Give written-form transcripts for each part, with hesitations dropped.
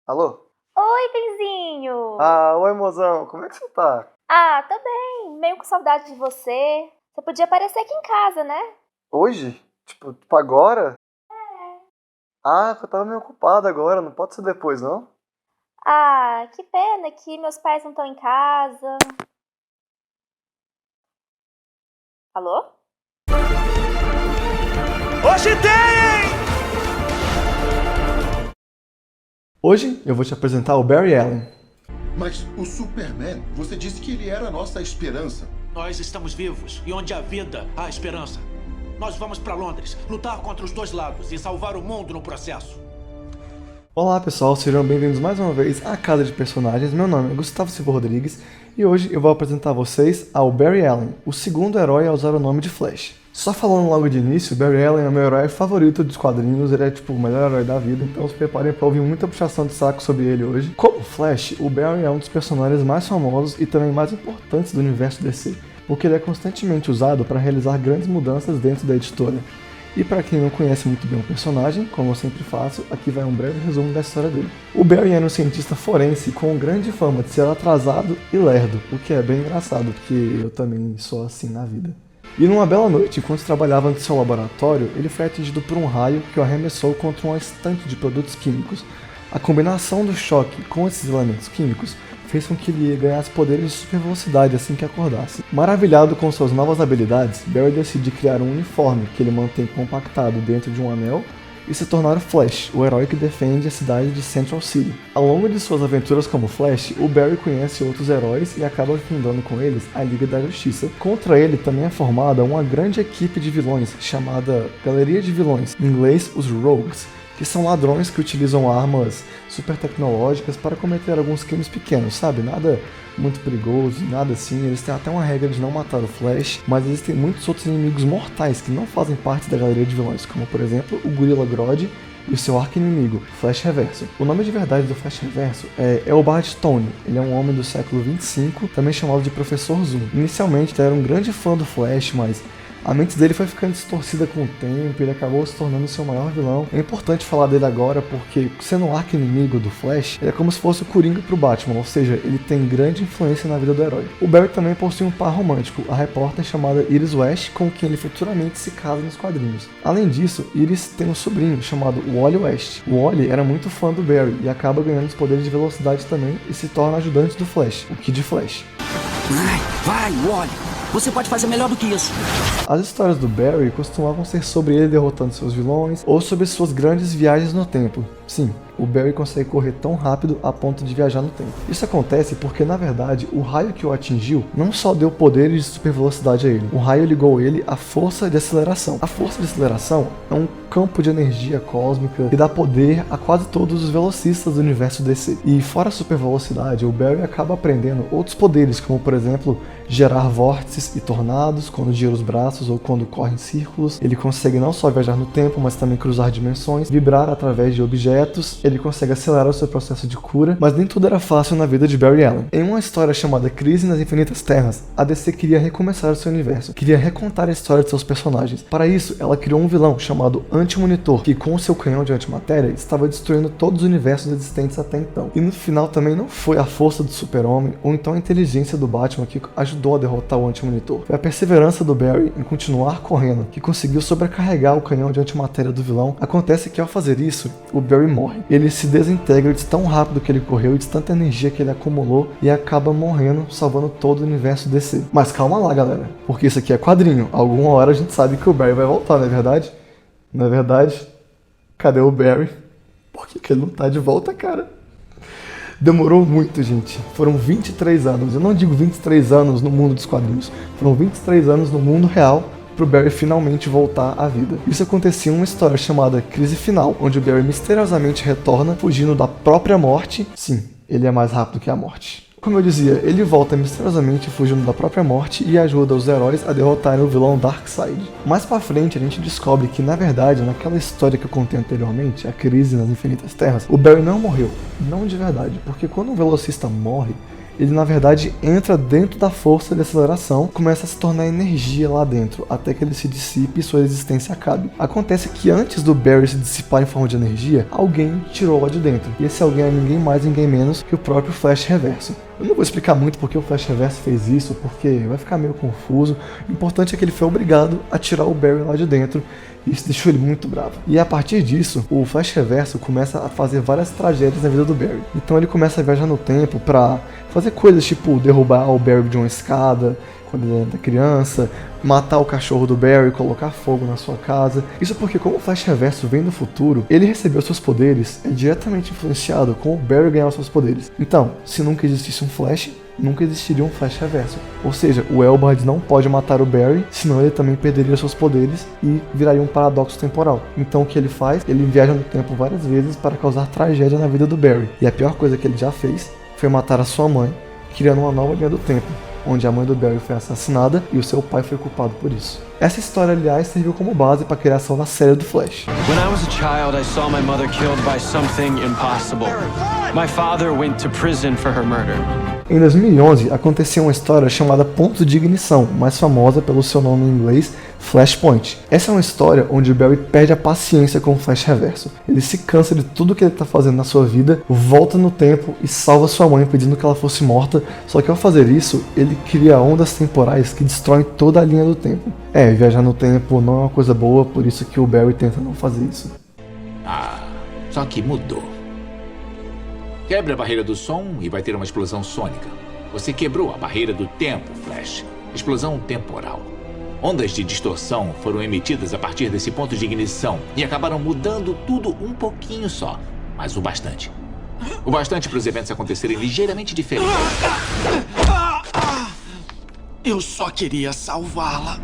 Alô? Oi, Benzinho! Oi, mozão, como é que você tá? Tô bem, meio com saudade de você. Você podia aparecer aqui em casa, né? Hoje? Tipo agora? Eu tava meio ocupado agora, não pode ser depois, não? Que pena que meus pais não estão em casa. Alô? Hoje tem! Hoje eu vou te apresentar o Barry Allen. Mas o Superman, você disse que ele era a nossa esperança. Nós estamos vivos e onde há vida, há esperança. Nós vamos para Londres, lutar contra os dois lados e salvar o mundo no processo. Olá pessoal, sejam bem-vindos mais uma vez à Casa de Personagens. Meu nome é Gustavo Silva Rodrigues e hoje eu vou apresentar a vocês ao Barry Allen, o segundo herói a usar o nome de Flash. Só falando logo de início, Barry Allen é o meu herói favorito dos quadrinhos, ele é o melhor herói da vida, então se preparem para ouvir muita puxação de saco sobre ele hoje. Como Flash, o Barry é um dos personagens mais famosos e também mais importantes do universo DC, porque ele é constantemente usado para realizar grandes mudanças dentro da editora. E para quem não conhece muito bem o personagem, como eu sempre faço, aqui vai um breve resumo da história dele. O Barry era um cientista forense com grande fama de ser atrasado e lerdo, o que é bem engraçado, porque eu também sou assim na vida. E numa bela noite, enquanto trabalhava no seu laboratório, ele foi atingido por um raio que o arremessou contra uma estante de produtos químicos. A combinação do choque com esses elementos químicos fez com que ele ganhasse poderes de super velocidade assim que acordasse. Maravilhado com suas novas habilidades, Barry decide criar um uniforme que ele mantém compactado dentro de um anel e se tornar o Flash, o herói que defende a cidade de Central City. Ao longo de suas aventuras como Flash, o Barry conhece outros heróis e acaba fundando com eles a Liga da Justiça. Contra ele também é formada uma grande equipe de vilões chamada Galeria de Vilões, em inglês os Rogues, que são ladrões que utilizam armas super tecnológicas para cometer alguns crimes pequenos, sabe? Nada muito perigoso, nada assim. Eles têm até uma regra de não matar o Flash, mas existem muitos outros inimigos mortais que não fazem parte da galeria de vilões, como por exemplo o Gorilla Grodd e o seu arqui-inimigo, Flash Reverso. O nome de verdade do Flash Reverso é Eobard Stone. Ele é um homem do século 25, também chamado de Professor Zoom. Inicialmente ele era um grande fã do Flash, mas a mente dele foi ficando distorcida com o tempo e ele acabou se tornando seu maior vilão. É importante falar dele agora porque, sendo um arqui-inimigo do Flash, ele é como se fosse o Coringa pro Batman, ou seja, ele tem grande influência na vida do herói. O Barry também possui um par romântico, a repórter chamada Iris West, com quem ele futuramente se casa nos quadrinhos. Além disso, Iris tem um sobrinho chamado Wally West. O Wally era muito fã do Barry e acaba ganhando os poderes de velocidade também e se torna ajudante do Flash, o Kid Flash. Vai, Wally! Você pode fazer melhor do que isso. As histórias do Barry costumavam ser sobre ele derrotando seus vilões ou sobre suas grandes viagens no tempo. Sim, o Barry consegue correr tão rápido a ponto de viajar no tempo. Isso acontece porque, na verdade, o raio que o atingiu não só deu poderes de super velocidade a ele. O raio ligou ele à força de aceleração. A força de aceleração é um campo de energia cósmica que dá poder a quase todos os velocistas do universo DC. E fora a super velocidade, o Barry acaba aprendendo outros poderes, como por exemplo, gerar vórtices e tornados quando gira os braços ou quando corre em círculos. Ele consegue não só viajar no tempo, mas também cruzar dimensões, vibrar através de objetos. Ele consegue acelerar o seu processo de cura, mas nem tudo era fácil na vida de Barry Allen. Em uma história chamada Crise nas Infinitas Terras, a DC queria recomeçar o seu universo, queria recontar a história de seus personagens. Para isso, ela criou um vilão chamado Anti-Monitor, que com seu canhão de antimatéria estava destruindo todos os universos existentes até então. E no final também não foi a força do Super-Homem ou então a inteligência do Batman que ajudou a derrotar o Anti-Monitor. Foi a perseverança do Barry em continuar correndo que conseguiu sobrecarregar o canhão de antimatéria do vilão. Acontece que ao fazer isso, o Barry morre. Ele se desintegra de tão rápido que ele correu e de tanta energia que ele acumulou e acaba morrendo, salvando todo o universo DC. Mas calma lá, galera, porque isso aqui é quadrinho. Alguma hora a gente sabe que o Barry vai voltar, não é verdade? Não é verdade? Cadê o Barry? Por que ele não tá de volta, cara? Demorou muito, gente. Foram 23 anos. Eu não digo 23 anos no mundo dos quadrinhos. Foram 23 anos no mundo real pro Barry finalmente voltar à vida. Isso acontecia em uma história chamada Crise Final, onde o Barry misteriosamente retorna fugindo da própria morte. Sim, ele é mais rápido que a morte. Como eu dizia, ele volta misteriosamente fugindo da própria morte e ajuda os heróis a derrotarem o vilão Darkseid. Mais pra frente a gente descobre que, na verdade, naquela história que eu contei anteriormente, a Crise nas Infinitas Terras, o Barry não morreu. Não de verdade, porque quando um velocista morre, ele na verdade entra dentro da força de aceleração, começa a se tornar energia lá dentro, até que ele se dissipe e sua existência acabe. Acontece que antes do Barry se dissipar em forma de energia, alguém tirou lá de dentro, e esse alguém é ninguém mais, ninguém menos que o próprio Flash Reverso. Eu não vou explicar muito porque o Flash Reverso fez isso, porque vai ficar meio confuso. O importante é que ele foi obrigado a tirar o Barry lá de dentro, e isso deixou ele muito bravo. E a partir disso, o Flash Reverso começa a fazer várias tragédias na vida do Barry. Então ele começa a viajar no tempo pra fazer coisas tipo derrubar o Barry de uma escada quando ele era criança, matar o cachorro do Barry, colocar fogo na sua casa. Isso porque, como o Flash Reverso vem do futuro, ele recebeu seus poderes diretamente influenciado com o Barry ganhar os seus poderes. Então, se nunca existisse um Flash, nunca existiria um Flash Reverso. Ou seja, o Elbard não pode matar o Barry, senão ele também perderia seus poderes e viraria um paradoxo temporal. Então o que ele faz? Ele viaja no tempo várias vezes para causar tragédia na vida do Barry. E a pior coisa que ele já fez foi matar a sua mãe, criando uma nova linha do tempo, onde a mãe do Barry foi assassinada e o seu pai foi culpado por isso. Essa história, aliás, serviu como base para a criação da série do Flash. When I was a child, I saw my mother killed by something impossible. My father went to prison for her murder. Em 2011, aconteceu uma história chamada Ponto de Ignição, mais famosa pelo seu nome em inglês, Flashpoint. Essa é uma história onde o Barry perde a paciência com o Flash Reverso. Ele se cansa de tudo que ele está fazendo na sua vida, volta no tempo e salva sua mãe pedindo que ela fosse morta, só que ao fazer isso, ele cria ondas temporais que destroem toda a linha do tempo. Viajar no tempo não é uma coisa boa, por isso que o Barry tenta não fazer isso. Só que mudou. Quebre a barreira do som e vai ter uma explosão sônica. Você quebrou a barreira do tempo, Flash. Explosão temporal. Ondas de distorção foram emitidas a partir desse ponto de ignição e acabaram mudando tudo um pouquinho só, mas o bastante. O bastante para os eventos acontecerem ligeiramente diferentes. Eu só queria salvá-la.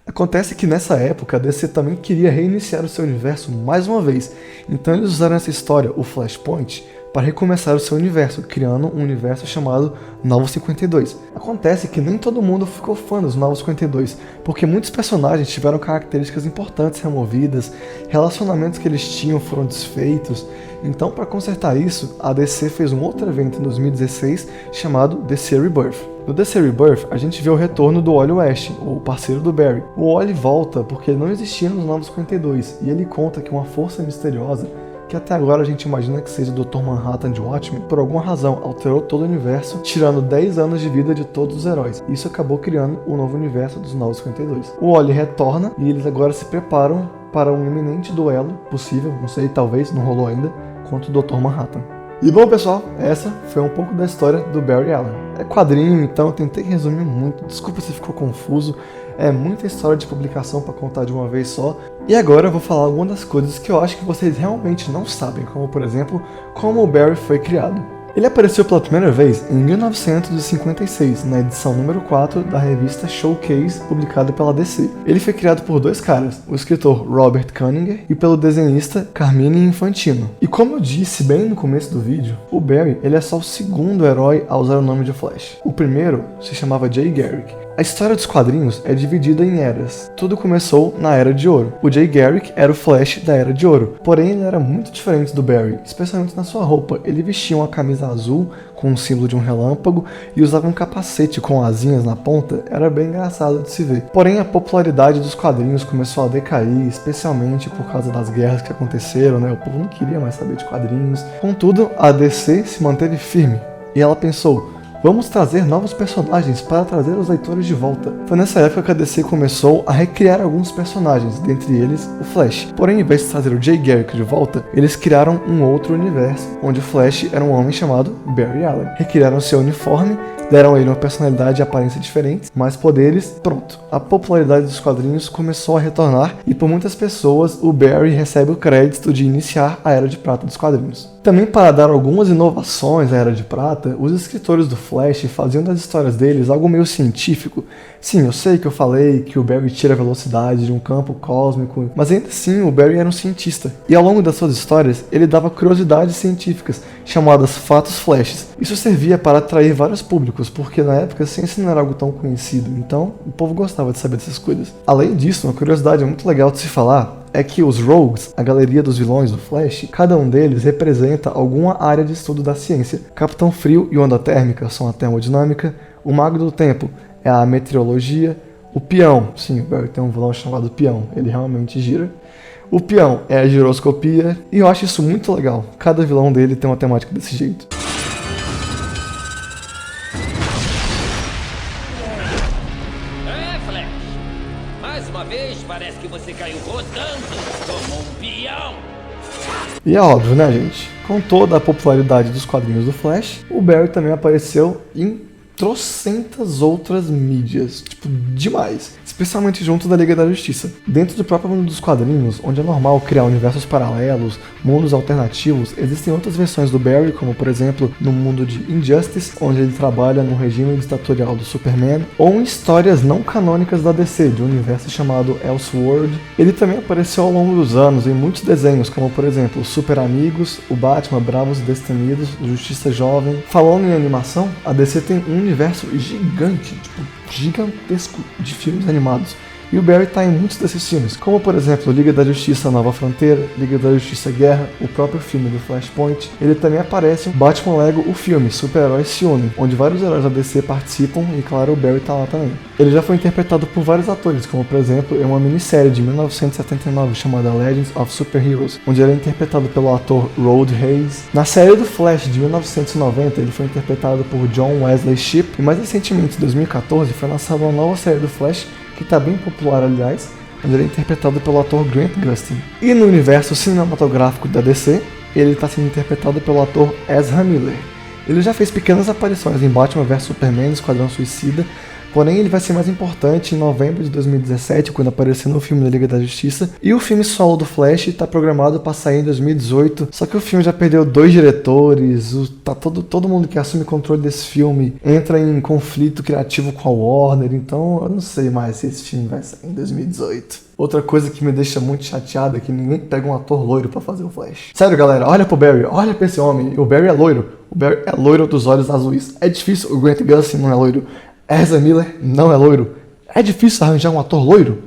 Acontece que nessa época a DC também queria reiniciar o seu universo mais uma vez, então eles usaram essa história, o Flashpoint, para recomeçar o seu universo, criando um universo chamado Novos 52. Acontece que nem todo mundo ficou fã dos Novos 52, porque muitos personagens tiveram características importantes removidas, relacionamentos que eles tinham foram desfeitos. Então, para consertar isso, a DC fez um outro evento em 2016 chamado DC Rebirth. No DC Rebirth, a gente vê o retorno do Wally West, o parceiro do Barry. O Wally volta porque ele não existia nos Novos 52, e ele conta que uma força misteriosa, que até agora a gente imagina que seja o Dr. Manhattan de Watchmen, por alguma razão alterou todo o universo, tirando 10 anos de vida de todos os heróis. Isso acabou criando o novo universo dos Novos 52. O Wally retorna e eles agora se preparam para um iminente duelo, possível, não sei, talvez, não rolou ainda, contra o Dr. Manhattan. E bom, pessoal, essa foi um pouco da história do Barry Allen. É quadrinho, então eu tentei resumir muito, desculpa se ficou confuso, é muita história de publicação para contar de uma vez só. E agora eu vou falar algumas das coisas que eu acho que vocês realmente não sabem, como por exemplo, como o Barry foi criado. Ele apareceu pela primeira vez em 1956, na edição número 4 da revista Showcase, publicada pela DC. Ele foi criado por dois caras, o escritor Robert Kanigher e pelo desenhista Carmine Infantino. E como eu disse bem no começo do vídeo, o Barry ele é só o segundo herói a usar o nome de Flash. O primeiro se chamava Jay Garrick. A história dos quadrinhos é dividida em eras. Tudo começou na Era de Ouro. O Jay Garrick era o Flash da Era de Ouro, porém ele era muito diferente do Barry, especialmente na sua roupa. Ele vestia uma camisa azul com o símbolo de um relâmpago e usava um capacete com asinhas na ponta. Era bem engraçado de se ver. Porém, a popularidade dos quadrinhos começou a decair, especialmente por causa das guerras que aconteceram, né? O povo não queria mais saber de quadrinhos. Contudo, a DC se manteve firme e ela pensou: vamos trazer novos personagens para trazer os leitores de volta. Foi nessa época que a DC começou a recriar alguns personagens, dentre eles o Flash. Porém, em vez de trazer o Jay Garrick de volta, eles criaram um outro universo, onde o Flash era um homem chamado Barry Allen. Recriaram seu uniforme, deram a ele uma personalidade e aparência diferentes, mais poderes, pronto. A popularidade dos quadrinhos começou a retornar e por muitas pessoas o Barry recebe o crédito de iniciar a Era de Prata dos quadrinhos. Também para dar algumas inovações à Era de Prata, os escritores do Flash faziam das histórias deles algo meio científico. Sim, eu sei que eu falei que o Barry tira a velocidade de um campo cósmico, mas ainda assim o Barry era um cientista. E ao longo das suas histórias, ele dava curiosidades científicas, chamadas fatos flashes. Isso servia para atrair vários públicos, porque na época a ciência não era algo tão conhecido, então o povo gostava de saber dessas coisas. Além disso, uma curiosidade muito legal de se falar é que os Rogues, a galeria dos vilões do Flash, cada um deles representa alguma área de estudo da ciência. Capitão Frio e Onda Térmica são a termodinâmica, o Mago do Tempo é a meteorologia, o Peão, sim, o Barry tem um vilão chamado Peão, ele realmente gira. O Peão é a giroscopia, e eu acho isso muito legal, cada vilão dele tem uma temática desse jeito. Parece que você caiu rodando como um peão. E é óbvio, né, gente? Com toda a popularidade dos quadrinhos do Flash, o Barry também apareceu em trocentas outras mídias, tipo, demais. Especialmente junto da Liga da Justiça. Dentro do próprio mundo dos quadrinhos, onde é normal criar universos paralelos, mundos alternativos, existem outras versões do Barry, como por exemplo no mundo de Injustice, onde ele trabalha no regime ditatorial do Superman, ou em histórias não canônicas da DC, de um universo chamado Elseworld. Ele também apareceu ao longo dos anos em muitos desenhos, como por exemplo Super Amigos, o Batman Bravos e Destemidos, Justiça Jovem. Falando em animação, a DC tem um universo gigante, tipo, gigantesco de filmes animados. E o Barry tá em muitos desses filmes, como por exemplo Liga da Justiça Nova Fronteira, Liga da Justiça Guerra, o próprio filme do Flashpoint. Ele também aparece em Batman Lego, o filme Super-Heróis Se Unem, onde vários heróis da DC participam e claro, o Barry tá lá também. Ele já foi interpretado por vários atores, como por exemplo em uma minissérie de 1979 chamada Legends of Super Heroes, onde ele é interpretado pelo ator Road Hayes. Na série do Flash de 1990 ele foi interpretado por John Wesley Shipp, e mais recentemente em 2014 foi lançada uma nova série do Flash que tá bem popular, aliás, onde ele é interpretado pelo ator Grant Gustin. E no universo cinematográfico da DC, ele está sendo interpretado pelo ator Ezra Miller. Ele já fez pequenas aparições em Batman vs Superman, Esquadrão Suicida, porém ele vai ser mais importante em novembro de 2017, quando aparecer no filme da Liga da Justiça, e o filme solo do Flash está programado para sair em 2018, só que o filme já perdeu 2 diretores, todo mundo que assume controle desse filme entra em conflito criativo com a Warner, então eu não sei mais se esse filme vai sair em 2018. Outra coisa que me deixa muito chateado é que ninguém pega um ator loiro pra fazer o Flash. Sério, galera, olha pro Barry, olha pra esse homem, o Barry é loiro, o Barry é loiro dos olhos azuis, é difícil, o Grant Gustin não é loiro, Ezra Miller não é loiro. É difícil arranjar um ator loiro?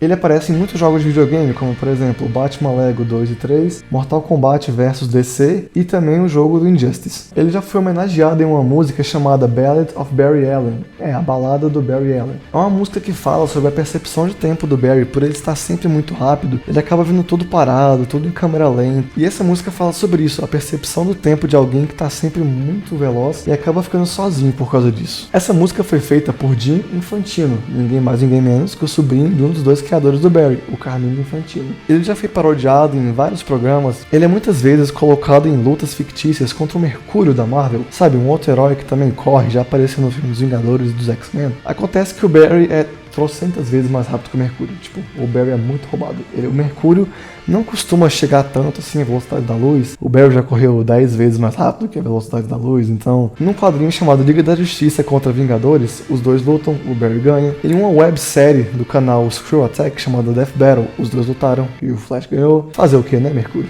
Ele aparece em muitos jogos de videogame, como por exemplo Batman Lego 2 e 3, Mortal Kombat vs DC e também o jogo do Injustice. Ele já foi homenageado em uma música chamada Ballad of Barry Allen, a balada do Barry Allen. É uma música que fala sobre a percepção de tempo do Barry, por ele estar sempre muito rápido, ele acaba vindo todo parado, tudo em câmera lenta. E essa música fala sobre isso, a percepção do tempo de alguém que está sempre muito veloz e acaba ficando sozinho por causa disso. Essa música foi feita por Jim Infantino, ninguém mais ninguém menos que o sobrinho de um dos dois criadores do Barry, o Carmine Infantino. Ele já foi parodiado em vários programas, ele é muitas vezes colocado em lutas fictícias contra o Mercúrio da Marvel, sabe, um outro herói que também corre, já apareceu no filme dos Vingadores e dos X-Men. Acontece que o Barry é trocentas vezes mais rápido que o Mercúrio, tipo, o Barry é muito roubado. O Mercúrio não costuma chegar tanto assim à velocidade da luz, o Barry já correu 10 vezes mais rápido que a velocidade da luz, então, num quadrinho chamado Liga da Justiça contra Vingadores, os dois lutam, o Barry ganha. Em uma websérie do canal Screw Attack chamada Death Battle, os dois lutaram e o Flash ganhou. Fazer o que, né, Mercúrio?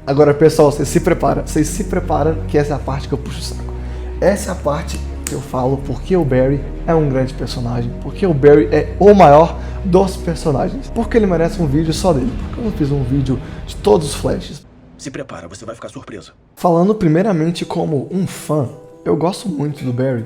Agora, pessoal, vocês se preparam que essa é a parte que eu puxo o saco. Essa é a parte que eu falo porque o Barry é um grande personagem, porque o Barry é o maior dos personagens, porque ele merece um vídeo só dele, porque eu não fiz um vídeo de todos os Flashes. Se prepara, você vai ficar surpreso. Falando primeiramente como um fã, eu gosto muito do Barry,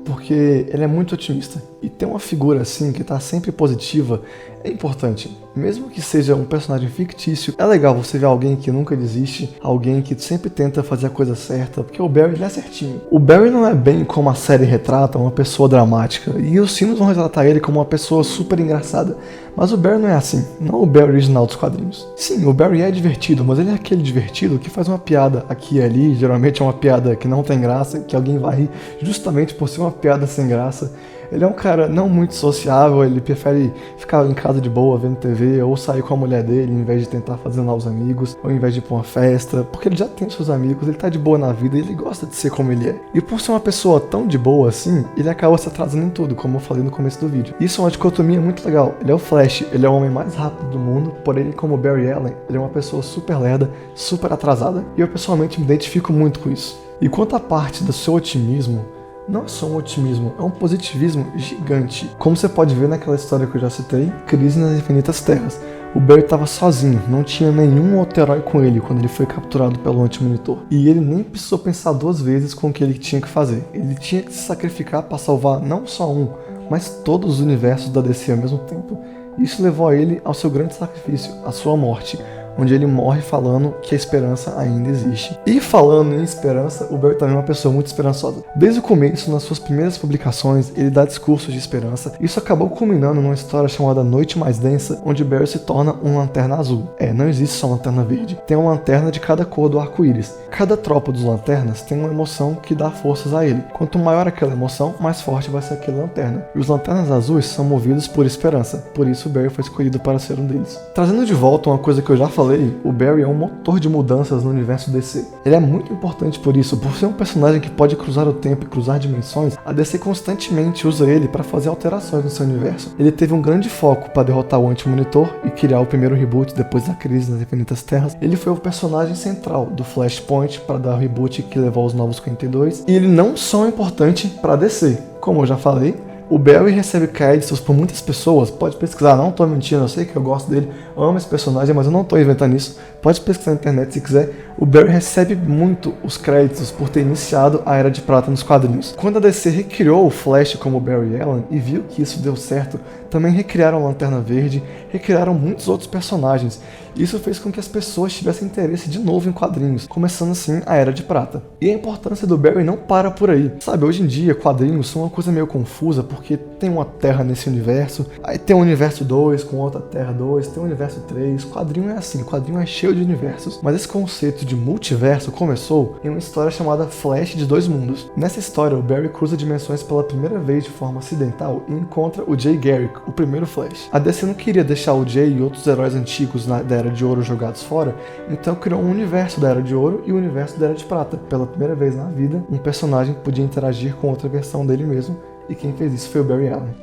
porque ele é muito otimista, e ter uma figura assim que tá sempre positiva é importante. Mesmo que seja um personagem fictício, é legal você ver alguém que nunca desiste, alguém que sempre tenta fazer a coisa certa, porque o Barry ele é certinho. O Barry não é bem como a série retrata, uma pessoa dramática, e os filmes vão retratar ele como uma pessoa super engraçada, mas o Barry não é assim, não o Barry original dos quadrinhos. Sim, o Barry é divertido, mas ele é aquele divertido que faz uma piada aqui e ali, geralmente é uma piada que não tem graça, que alguém vai rir justamente por ser uma piada sem graça. Ele é um cara não muito sociável, ele prefere ficar em casa de boa vendo TV ou sair com a mulher dele em vez de tentar fazer novos amigos, ou em vez de ir pra uma festa, porque ele já tem seus amigos, ele tá de boa na vida e ele gosta de ser como ele é. E por ser uma pessoa tão de boa assim, ele acaba se atrasando em tudo, como eu falei no começo do vídeo. Isso é uma dicotomia muito legal. Ele é o Flash, ele é o homem mais rápido do mundo, porém como o Barry Allen, ele é uma pessoa super lerda, super atrasada, e eu pessoalmente me identifico muito com isso. E quanto à parte do seu otimismo, não é só um otimismo, é um positivismo gigante. Como você pode ver naquela história que eu já citei, Crise nas Infinitas Terras. O Barry estava sozinho, não tinha nenhum outro herói com ele quando ele foi capturado pelo Anti-Monitor. E ele nem precisou pensar 2 vezes com o que ele tinha que fazer. Ele tinha que se sacrificar para salvar não só um, mas todos os universos da DC ao mesmo tempo. Isso levou a ele ao seu grande sacrifício, a sua morte, onde ele morre falando que a esperança ainda existe. E falando em esperança, o Barry também é uma pessoa muito esperançosa. Desde o começo, nas suas primeiras publicações, ele dá discursos de esperança. Isso acabou culminando numa história chamada Noite Mais Densa, onde Barry se torna um Lanterna Azul. Não existe só Lanterna Verde. Tem uma lanterna de cada cor do arco-íris. Cada tropa dos lanternas tem uma emoção que dá forças a ele. Quanto maior aquela emoção, mais forte vai ser aquela lanterna. E os Lanternas Azuis são movidos por esperança. Por isso o Barry foi escolhido para ser um deles. Trazendo de volta uma coisa que eu já falei, o Barry é um motor de mudanças no universo DC. Ele é muito importante por isso, por ser um personagem que pode cruzar o tempo e cruzar dimensões, a DC constantemente usa ele para fazer alterações no seu universo. Ele teve um grande foco para derrotar o Anti-Monitor e criar o primeiro reboot depois da Crise nas Infinitas Terras. Ele foi o personagem central do Flashpoint para dar o reboot que levou aos Novos 52, e ele não só é importante para a DC, como eu já falei. O Barry recebe créditos por muitas pessoas, pode pesquisar, não tô mentindo, eu sei que eu gosto dele, amo esse personagem, mas eu não tô inventando isso, pode pesquisar na internet se quiser. O Barry recebe muito os créditos por ter iniciado a Era de Prata nos quadrinhos. Quando a DC recriou o Flash como Barry Allen e viu que isso deu certo, também recriaram a Lanterna Verde, recriaram muitos outros personagens. Isso fez com que as pessoas tivessem interesse de novo em quadrinhos, começando assim a Era de Prata. E a importância do Barry não para por aí. Sabe, hoje em dia quadrinhos são uma coisa meio confusa, porque tem uma Terra nesse universo, aí tem o universo 2 com outra Terra 2, tem o universo 3, quadrinho é assim, quadrinho é cheio de universos. Mas esse conceito de multiverso começou em uma história chamada Flash de Dois Mundos. Nessa história, o Barry cruza dimensões pela primeira vez de forma acidental e encontra o Jay Garrick, o primeiro Flash. A DC não queria deixar o Jay e outros heróis antigos da Era de Ouro jogados fora, então criou um universo da Era de Ouro e o universo da Era de Prata. Pela primeira vez na vida, um personagem podia interagir com outra versão dele mesmo, e quem fez isso foi o Barry Allen.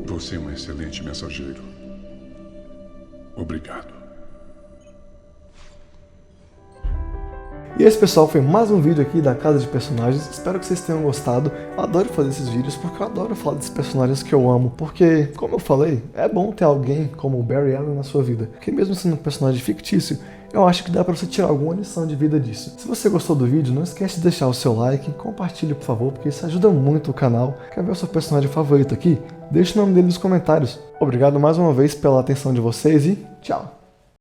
Você é um excelente mensageiro. Obrigado. E esse, pessoal, foi mais um vídeo aqui da Casa de Personagens. Espero que vocês tenham gostado. Eu adoro fazer esses vídeos porque eu adoro falar desses personagens que eu amo. Porque, como eu falei, é bom ter alguém como o Barry Allen na sua vida. Porque mesmo sendo um personagem fictício, eu acho que dá pra você tirar alguma lição de vida disso. Se você gostou do vídeo, não esquece de deixar o seu like, compartilhe por favor, porque isso ajuda muito o canal. Quer ver o seu personagem favorito aqui? Deixe o nome dele nos comentários. Obrigado mais uma vez pela atenção de vocês e tchau!